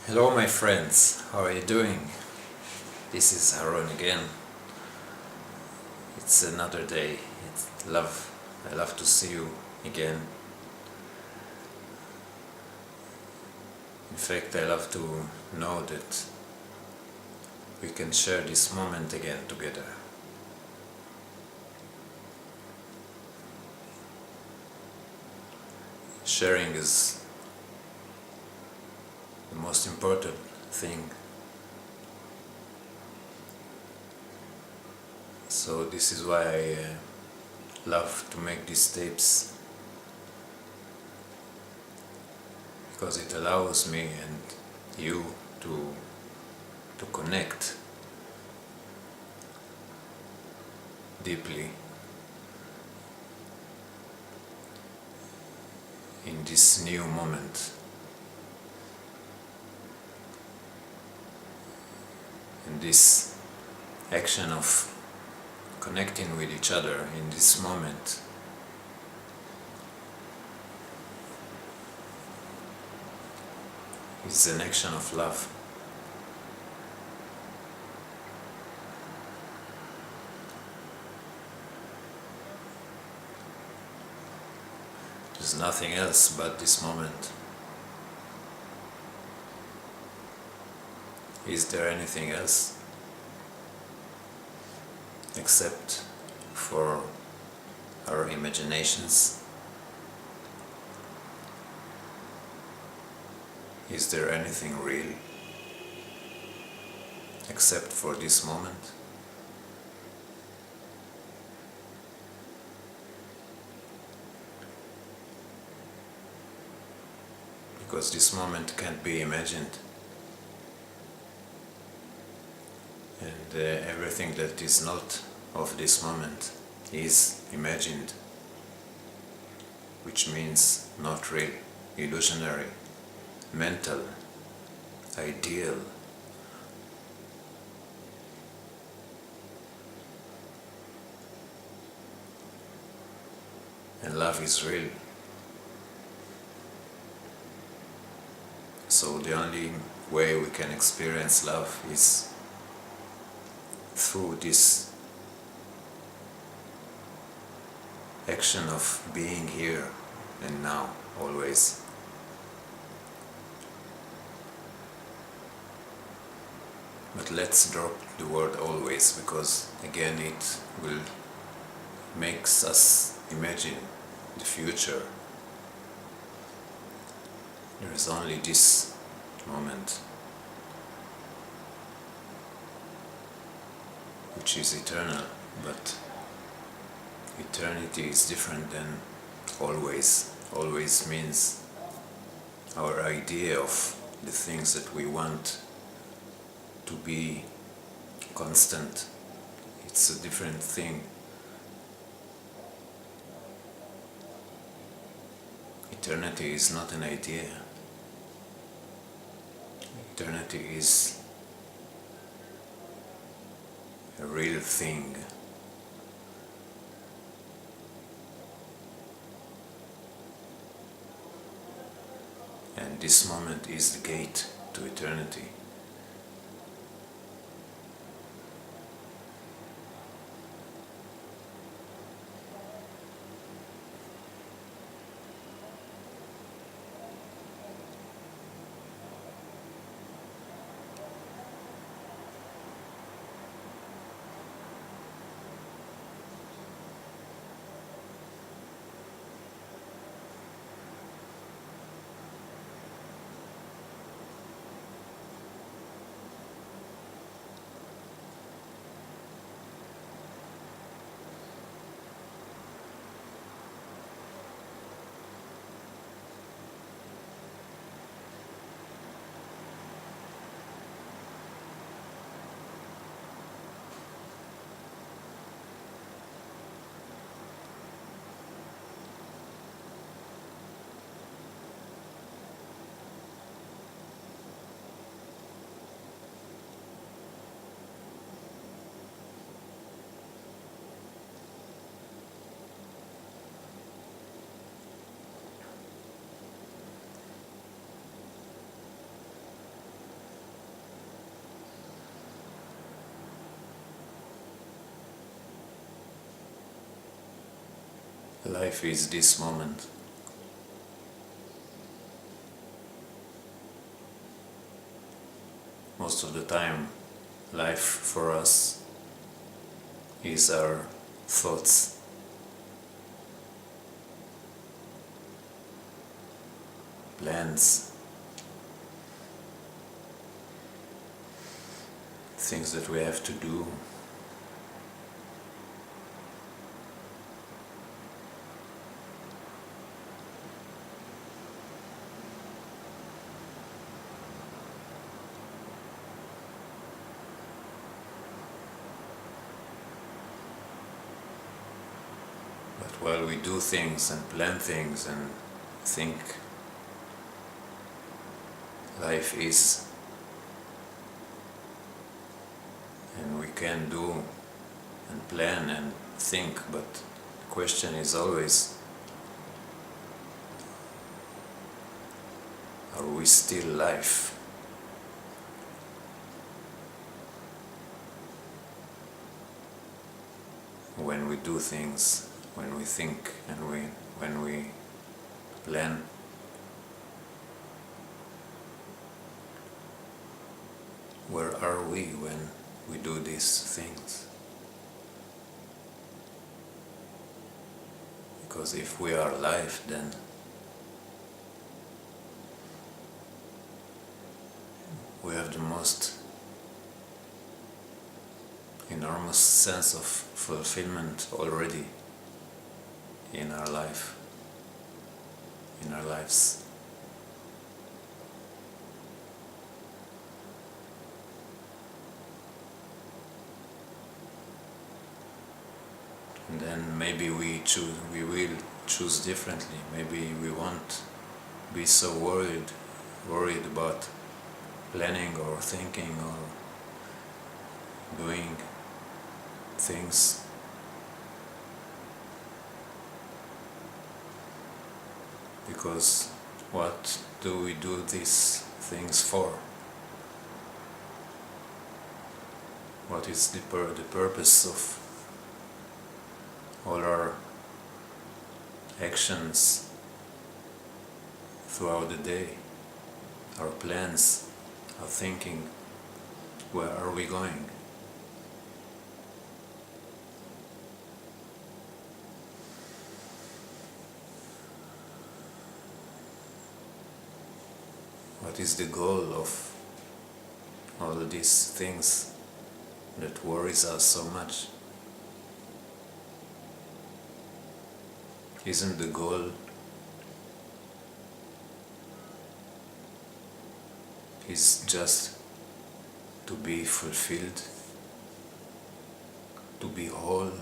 Hello my friends, how are you doing? This is Harun again. It's another day. I love to see you again. In fact, I love to know that we can share this moment again together. Sharing is the most important thing. So this is why I love to make these tapes, because it allows me and you to connect deeply in this new moment. And this action of connecting with each other in this moment is an action of love. There's nothing else but this moment. Is there anything else except for our imaginations? Is there anything real except for this moment? Because this moment can't be imagined, and everything that is not of this moment is imagined, which means not real, illusionary, mental, ideal. And love is real. So the only way we can experience love is through this action of being here and now, always. But let's drop the word always, because again it will makes us imagine the future. There is only this moment, which is eternal, but eternity is different than always. Always means our idea of the things that we want to be constant. It's a different thing. Eternity is not an idea. Eternity is a real thing. And this moment is the gate to eternity. Life is this moment. Most of the time, life for us is our thoughts. Plans, things that we have to do. But while we do things and plan things and think, life is, and we can do and plan and think, but the question is always, are we still life? When we do things, when we think and when we plan, where are we when we do these things? Because if we are alive, then we have the most enormous sense of fulfillment already in our life, in our lives. And then maybe we will choose differently. Maybe we won't be so worried about planning or thinking or doing things. Because what do we do these things for? What is the purpose of all our actions throughout the day, our plans, our thinking? Where are we going? What is the goal of all of these things that worries us so much? Isn't the goal is just to be fulfilled, to be whole,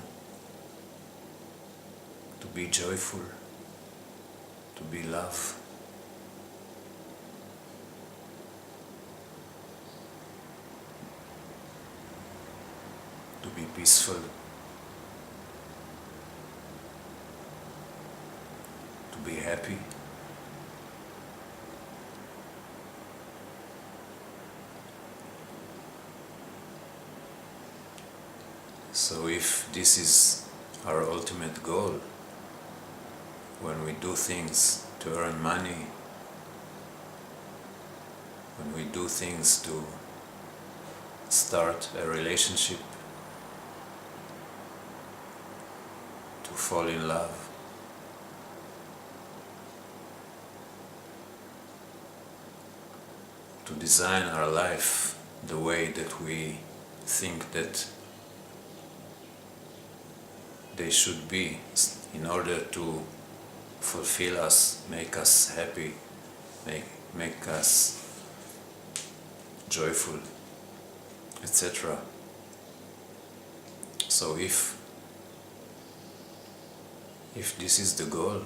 to be joyful, to be love? To be peaceful, to be happy. So if this is our ultimate goal, when we do things to earn money, when we do things to start a relationship, to fall in love, to design our life the way that we think that they should be in order to fulfill us, make us happy, make us joyful, etc. So if this is the goal,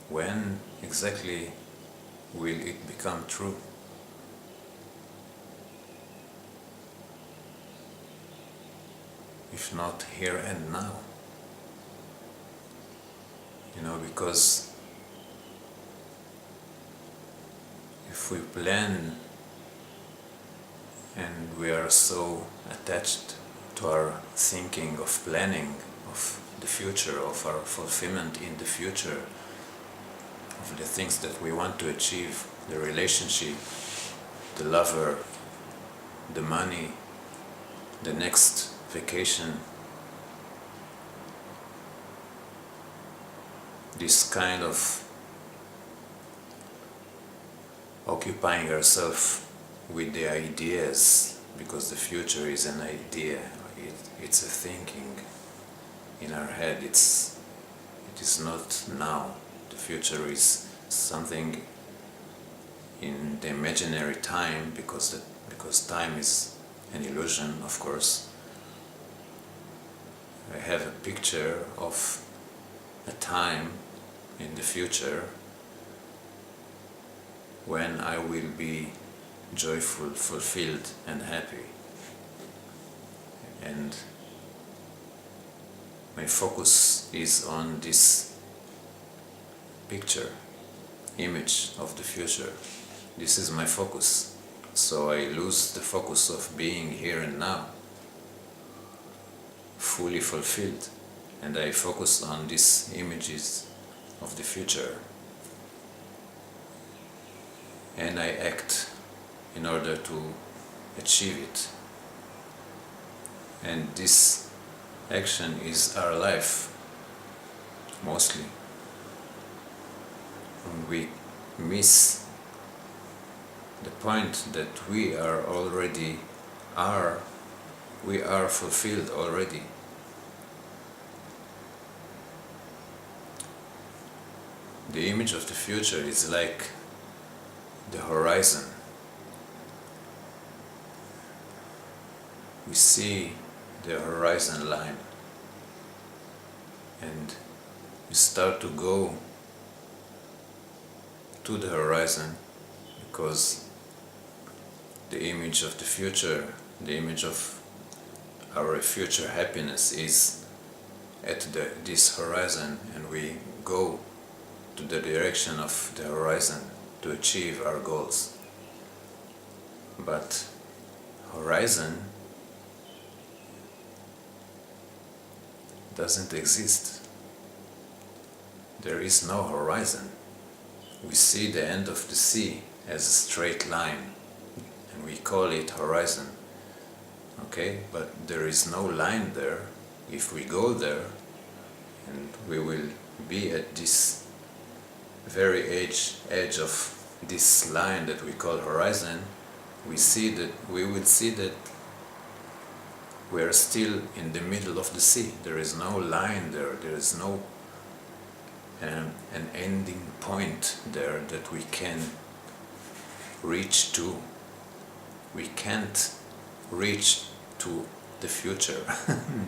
when exactly will it become true? If not here and now? Because if we plan and we are so attached to our thinking of planning of the future, of our fulfillment in the future, of the things that we want to achieve, the relationship, the lover, the money, the next vacation. This kind of occupying ourselves with the ideas, because the future is an idea, it's a thinking in our head, it is not now. The future is something in the imaginary time, because time is an illusion, of course. I have a picture of a time in the future when I will be joyful, fulfilled and happy. And my focus is on this picture, image of the future. This is my focus. So I lose the focus of being here and now, fully fulfilled, and I focus on these images of the future. And I act in order to achieve it. And this action is our life, mostly. When we miss the point that we are fulfilled already. The image of the future is like the horizon. We see the horizon line and we start to go to the horizon, because the image of the future, the image of our future happiness is at this horizon, and we go to the direction of the horizon to achieve our goals. But horizon doesn't exist. There is no horizon. We see the end of the sea as a straight line, and we call it horizon. Okay, but there is no line there. If we go there, and we will be at this very edge of this line that we call horizon, we will see that we are still in the middle of the sea. There is no line there. There is no an ending point there that we can reach to. We can't reach to the future.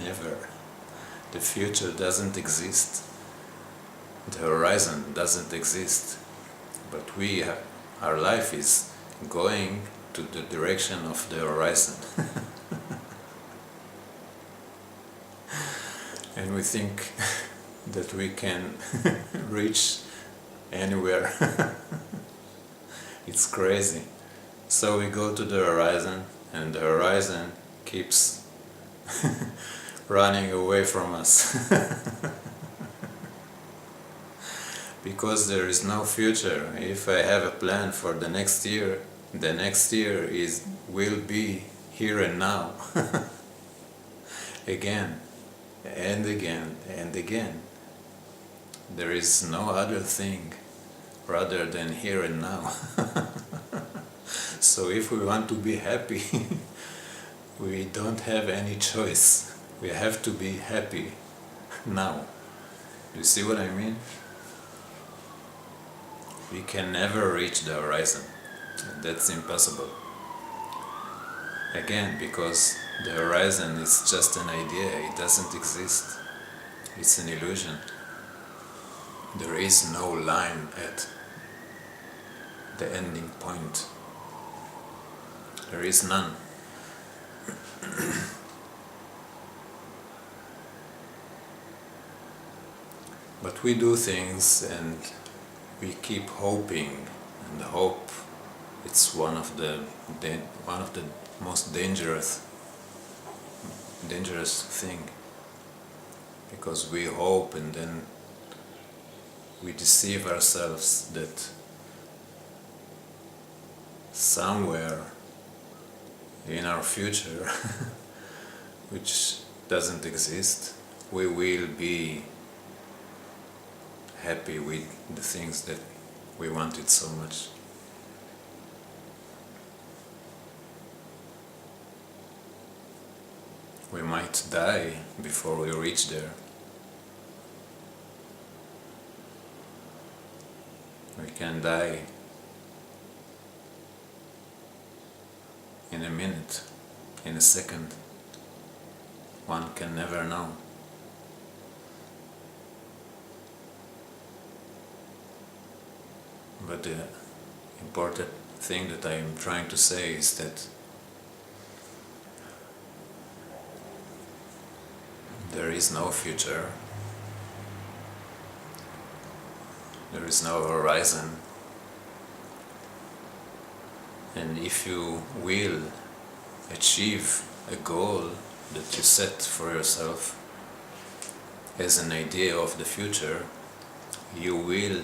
Never. The future doesn't exist. The horizon doesn't exist. But our life is going to the direction of the horizon. And we think that we can reach anywhere. It's crazy. So we go to the horizon, and the horizon keeps running away from us. Because there is no future. If I have a plan for the next year will be here and now. Again and again and again. There is no other thing rather than here and now. So if we want to be happy, we don't have any choice. We have to be happy now. Do you see what I mean? We can never reach the horizon. That's impossible. Again, because the horizon is just an idea, it doesn't exist. It's an illusion. There is no line at the ending point. There is none. But we do things and we keep hoping, and hope, it's one of the most dangerous dangerous thing, because we hope and then we deceive ourselves that somewhere in our future, which doesn't exist, we will be happy with the things that we wanted so much. We might die before we reach there. We can die in a minute, in a second. One can never know. But the important thing that I am trying to say is that there is no future, there is no horizon, and if you will achieve a goal that you set for yourself as an idea of the future, you will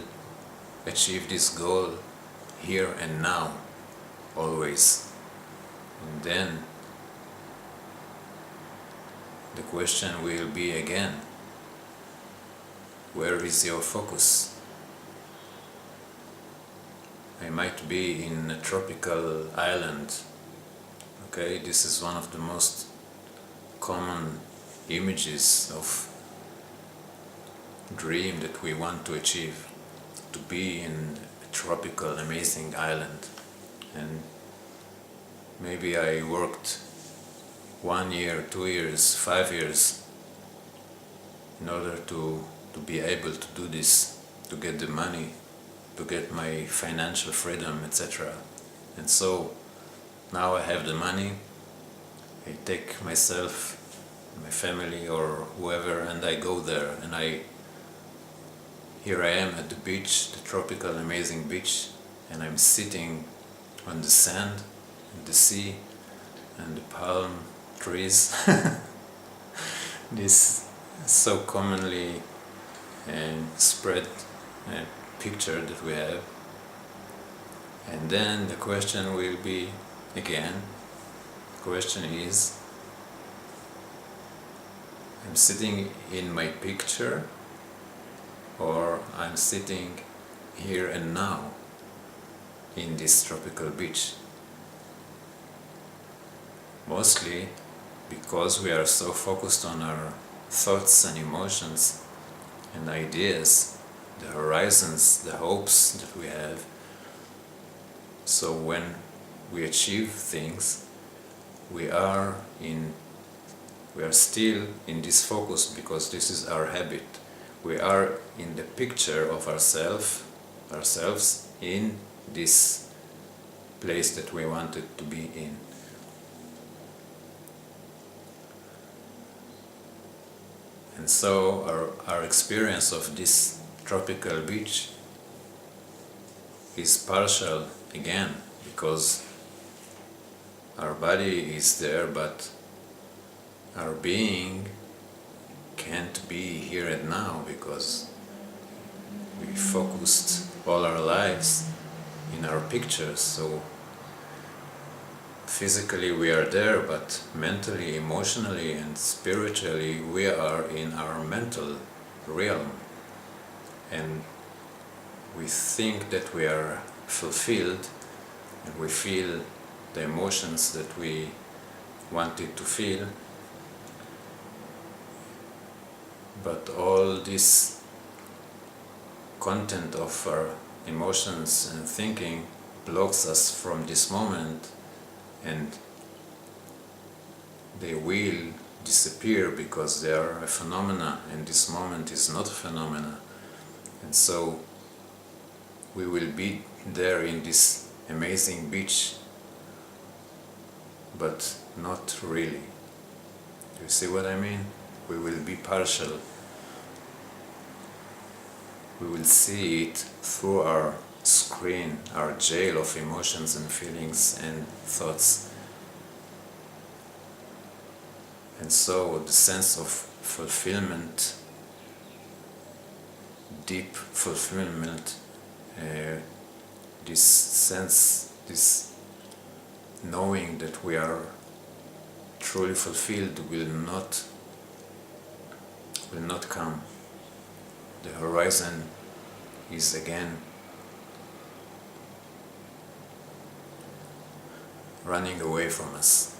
achieve this goal here and now, always. And then the question will be again, where is your focus? I might be in a tropical island. Okay, this is one of the most common images of dream that we want to achieve, to be in a tropical, amazing island. And maybe I worked 1 year, 2 years, 5 years in order to be able to do this, to get the money, to get my financial freedom, etc. And so now I have the money, I take myself, my family or whoever, and I go there, and here I am at the beach, the tropical amazing beach, and I'm sitting on the sand and the sea and the palm trees. This so commonly spread picture that we have. And then the question will be again, the question is, I'm sitting in my picture, or I'm sitting here and now in this tropical beach? Mostly because we are so focused on our thoughts and emotions and ideas, the horizons, the hopes that we have. So when we achieve things, we are still in this focus, because this is our habit. We are in the picture of ourselves in this place that we wanted to be in. And so our experience of this tropical beach is partial again, because our body is there, but our being can't be here and now, because we focused all our lives in our pictures. So physically we are there, but mentally, emotionally and spiritually we are in our mental realm, and we think that we are fulfilled and we feel the emotions that we wanted to feel, but all this content of our emotions and thinking blocks us from this moment, and they will disappear because they are a phenomena, and this moment is not a phenomena. And so we will be there in this amazing beach, but not really. You see what I mean? We will be partial. We will see it through our screen, our jail of emotions and feelings and thoughts. And so the sense of fulfillment, deep fulfillment, this sense, this knowing that we are truly fulfilled will not come. The horizon is again running away from us.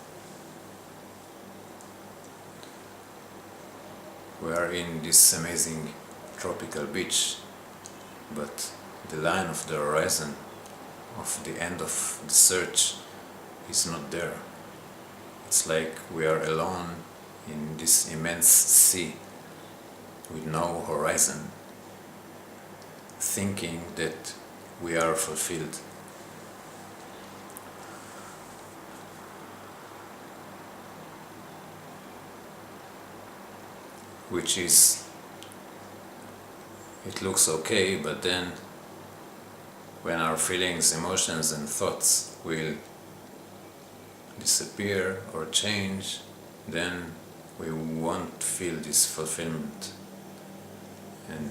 We are in this amazing tropical beach, but the line of the horizon, of the end of the search, is not there. It's like we are alone in this immense sea with no horizon, thinking that we are fulfilled. Which is, it looks okay, but then when our feelings, emotions and thoughts will disappear or change, then we won't feel this fulfillment and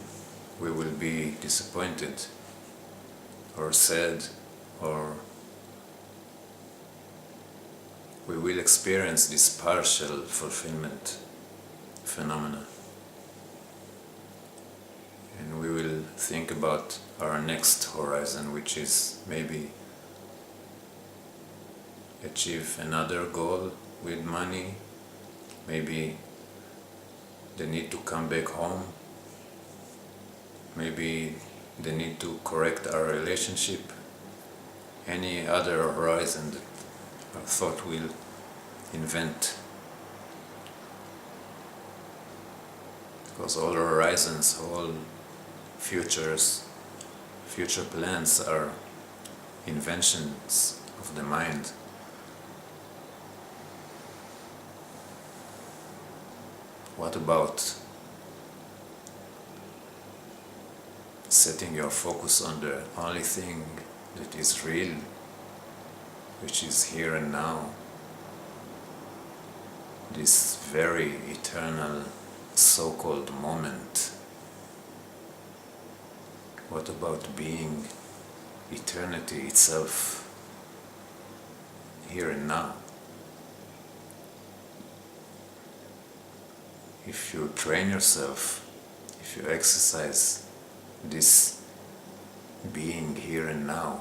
we will be disappointed or sad, or we will experience this partial fulfillment phenomena, and we will think about our next horizon, which is maybe achieve another goal with money, maybe the need to come back home, maybe the need to correct our relationship, any other horizon that our thought will invent. Because all horizons, all future plans are inventions of the mind. What about setting your focus on the only thing that is real, which is here and now, this very eternal so-called moment? What about being eternity itself, here and now? If you train yourself, if you exercise this being here and now,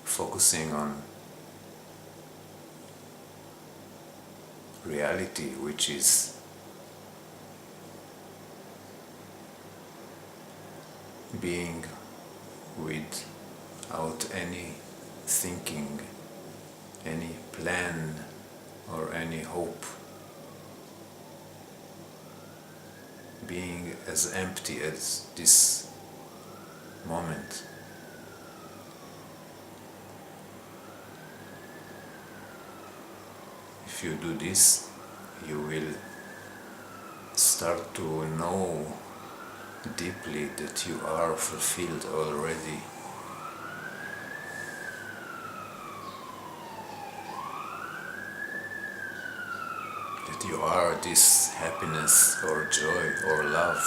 focusing on reality, which is being without any thinking, any plan or any hope, being as empty as this moment. If you do this, you will start to know deeply that you are fulfilled already. That you are this happiness or joy or love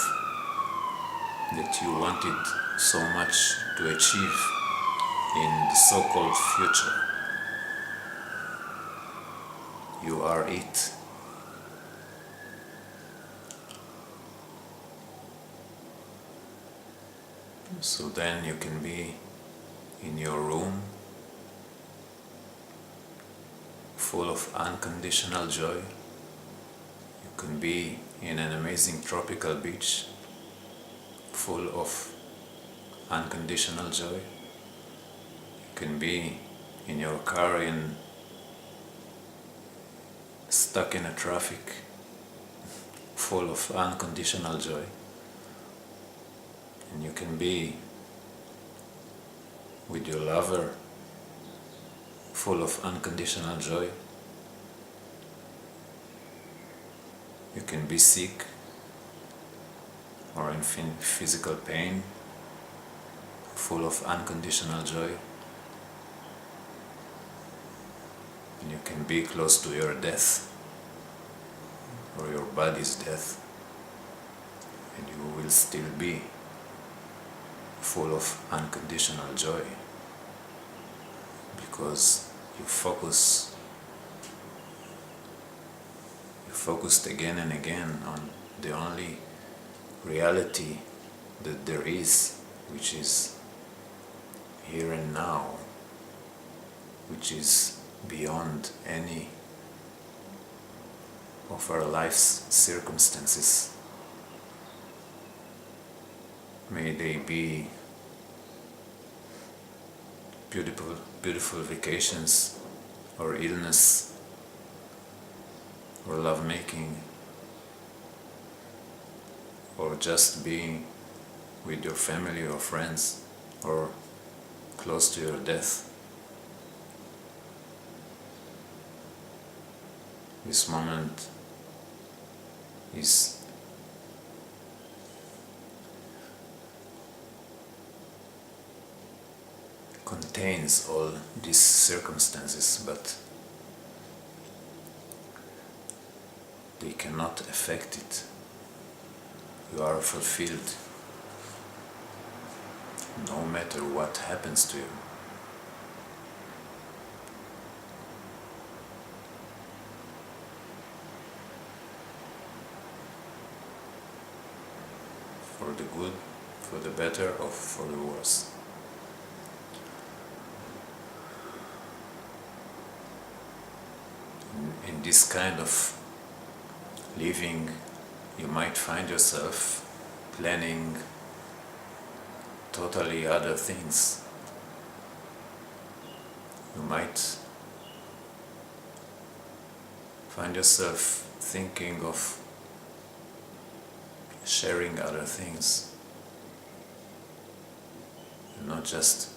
that you wanted so much to achieve in the so-called future. You are it. So then you can be in your room full of unconditional joy. You can be in an amazing tropical beach full of unconditional joy. You can be in your car stuck in a traffic full of unconditional joy. And you can be with your lover full of unconditional joy. You can be sick or in physical pain, full of unconditional joy. and you can be close to your death or your body's death, and you will still be full of unconditional joy, because you focused again and again on the only reality that there is, which is here and now, which is beyond any of our life's circumstances. May they be beautiful vacations, or illness, or lovemaking, or just being with your family or friends, or close to your death. This moment contains all these circumstances, but they cannot affect it. You are fulfilled no matter what happens to you. For the good, for the better, or for the worse. In this kind of living, you might find yourself planning totally other things. You might find yourself thinking of sharing other things, and not just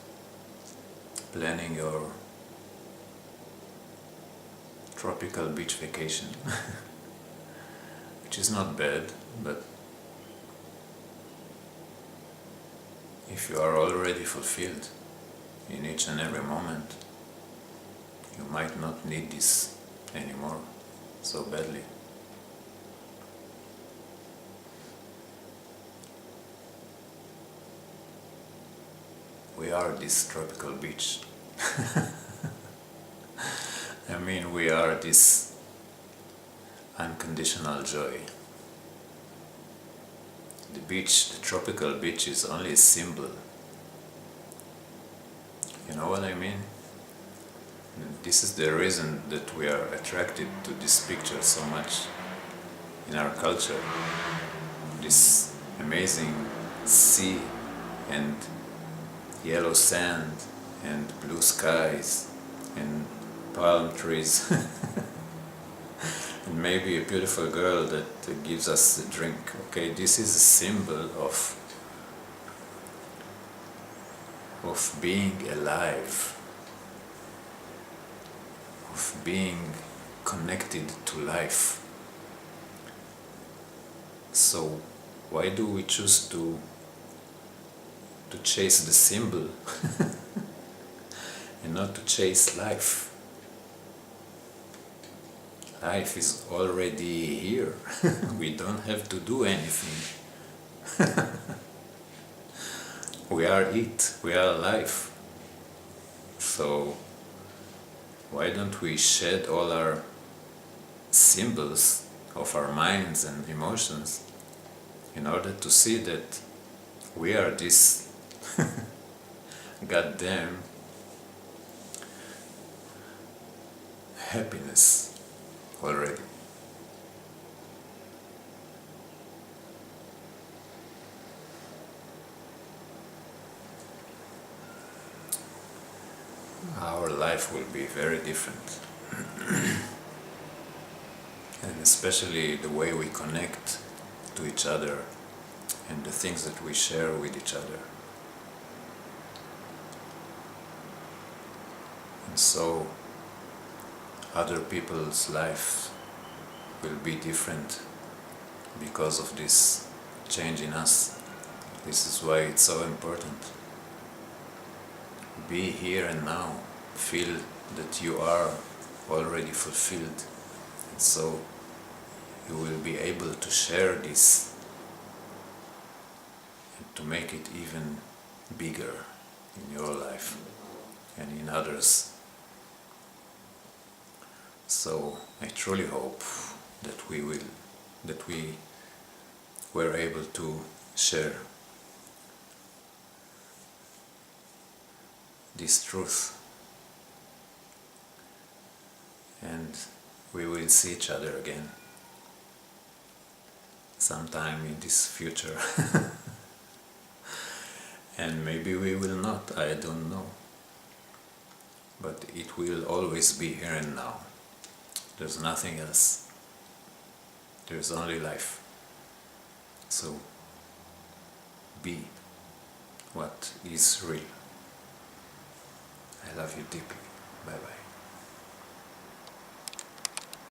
planning your tropical beach vacation, which is not bad, but if you are already fulfilled in each and every moment, you might not need this anymore so badly. We are this tropical beach. I mean, we are this unconditional joy. The beach, the tropical beach, is only a symbol. You know what I mean? This is the reason that we are attracted to this picture so much in our culture. This amazing sea and yellow sand and blue skies and palm trees and maybe a beautiful girl that gives us a drink. Okay, this is a symbol of being alive, of being connected to life. So why do we choose to chase the symbol and not to chase life? Life is already here. We don't have to do anything. We are it, we are life. So why don't we shed all our symbols of our minds and emotions in order to see that we are this goddamn happiness already. Our life will be very different. And especially the way we connect to each other and the things that we share with each other. And so other people's life will be different because of this change in us. This is why it's so important. Be here and now. Feel that you are already fulfilled. And so you will be able to share this and to make it even bigger in your life and in others. So I truly hope that we were able to share this truth, and we will see each other again sometime in this future. And maybe we will not, I don't know, but it will always be here and now. There's nothing else. There's only life. So be what is real. I love you deeply. Bye bye.